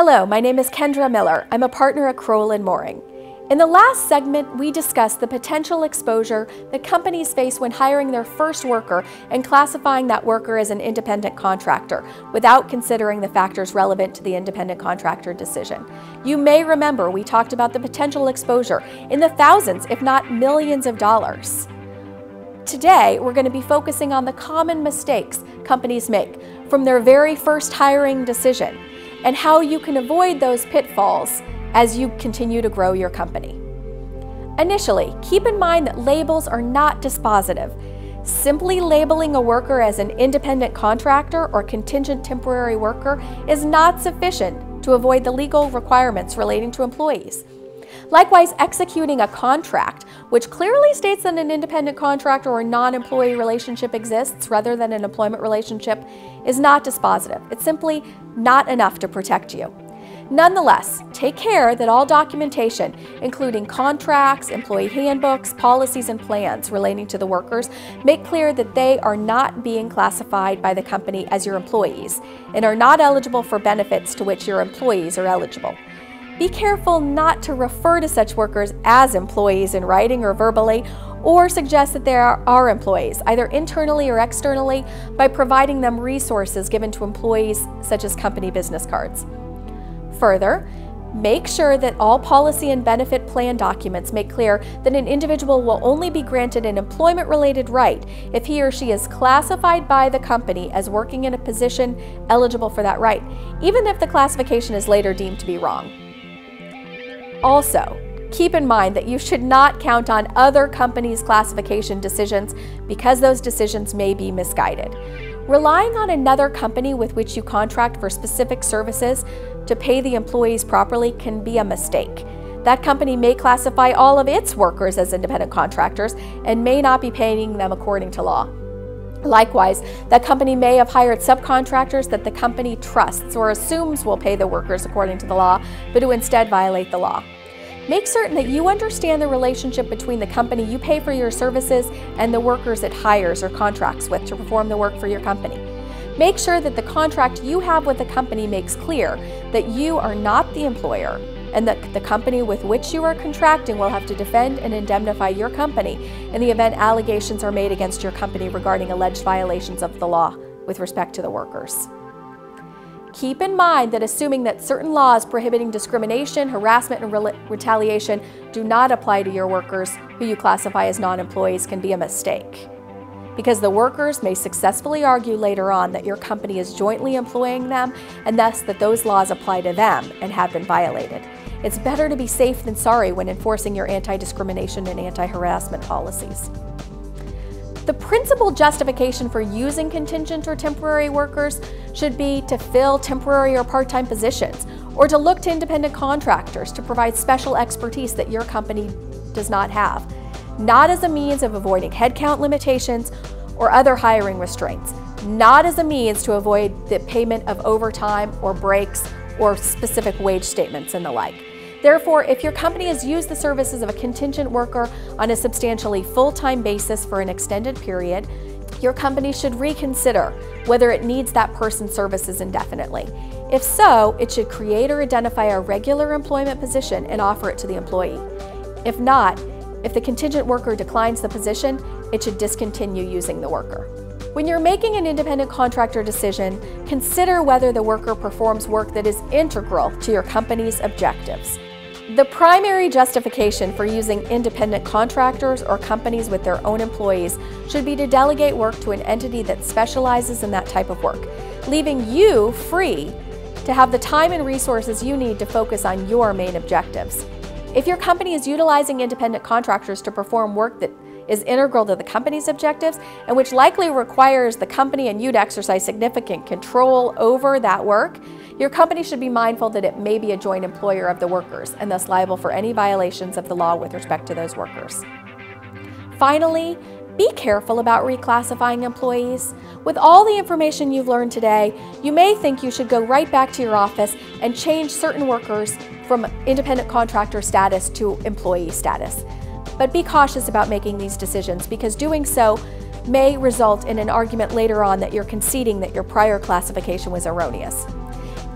Hello, my name is Kendra Miller. I'm a partner at Crowell Moring. In the last segment, we discussed the potential exposure that companies face when hiring their first worker and classifying that worker as an independent contractor without considering the factors relevant to the independent contractor decision. You may remember we talked about the potential exposure in the thousands, if not millions of dollars. Today, we're going to be focusing on the common mistakes companies make from their very first hiring decision and how you can avoid those pitfalls as you continue to grow your company. Initially, keep in mind that labels are not dispositive. Simply labeling a worker as an independent contractor or contingent temporary worker is not sufficient to avoid the legal requirements relating to employees. Likewise, executing a contract, which clearly states that an independent contractor or non-employee relationship exists rather than an employment relationship, is not dispositive. It's simply not enough to protect you. Nonetheless, take care that all documentation, including contracts, employee handbooks, policies, and plans relating to the workers, make clear that they are not being classified by the company as your employees and are not eligible for benefits to which your employees are eligible. Be careful not to refer to such workers as employees in writing or verbally, or suggest that they are employees, either internally or externally, by providing them resources given to employees such as company business cards. Further, make sure that all policy and benefit plan documents make clear that an individual will only be granted an employment-related right if he or she is classified by the company as working in a position eligible for that right, even if the classification is later deemed to be wrong. Also, keep in mind that you should not count on other companies' classification decisions because those decisions may be misguided. Relying on another company with which you contract for specific services to pay the employees properly can be a mistake. That company may classify all of its workers as independent contractors and may not be paying them according to law. Likewise, that company may have hired subcontractors that the company trusts or assumes will pay the workers according to the law, but who instead violate the law. Make certain that you understand the relationship between the company you pay for your services and the workers it hires or contracts with to perform the work for your company. Make sure that the contract you have with the company makes clear that you are not the employer and that the company with which you are contracting will have to defend and indemnify your company in the event allegations are made against your company regarding alleged violations of the law with respect to the workers. Keep in mind that assuming that certain laws prohibiting discrimination, harassment, and retaliation do not apply to your workers who you classify as non-employees can be a mistake, because the workers may successfully argue later on that your company is jointly employing them and thus that those laws apply to them and have been violated. It's better to be safe than sorry when enforcing your anti-discrimination and anti-harassment policies. The principal justification for using contingent or temporary workers should be to fill temporary or part-time positions, or to look to independent contractors to provide special expertise that your company does not have, not as a means of avoiding headcount limitations or other hiring restraints, not as a means to avoid the payment of overtime or breaks or specific wage statements and the like. Therefore, if your company has used the services of a contingent worker on a substantially full-time basis for an extended period, your company should reconsider whether it needs that person's services indefinitely. If so, it should create or identify a regular employment position and offer it to the employee. If not, if the contingent worker declines the position, it should discontinue using the worker. When you're making an independent contractor decision, consider whether the worker performs work that is integral to your company's objectives. The primary justification for using independent contractors or companies with their own employees should be to delegate work to an entity that specializes in that type of work, leaving you free to have the time and resources you need to focus on your main objectives. If your company is utilizing independent contractors to perform work that is integral to the company's objectives and which likely requires the company and you to exercise significant control over that work, your company should be mindful that it may be a joint employer of the workers and thus liable for any violations of the law with respect to those workers. Finally, be careful about reclassifying employees. With all the information you've learned today, you may think you should go right back to your office and change certain workers from independent contractor status to employee status. But be cautious about making these decisions because doing so may result in an argument later on that you're conceding that your prior classification was erroneous.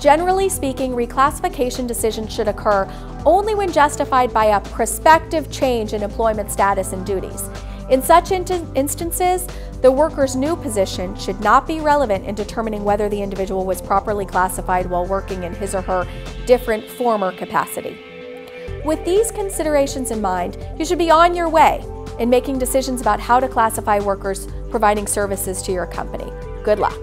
Generally speaking, reclassification decisions should occur only when justified by a prospective change in employment status and duties. In such instances, the worker's new position should not be relevant in determining whether the individual was properly classified while working in his or her different former capacity. With these considerations in mind, you should be on your way in making decisions about how to classify workers providing services to your company. Good luck.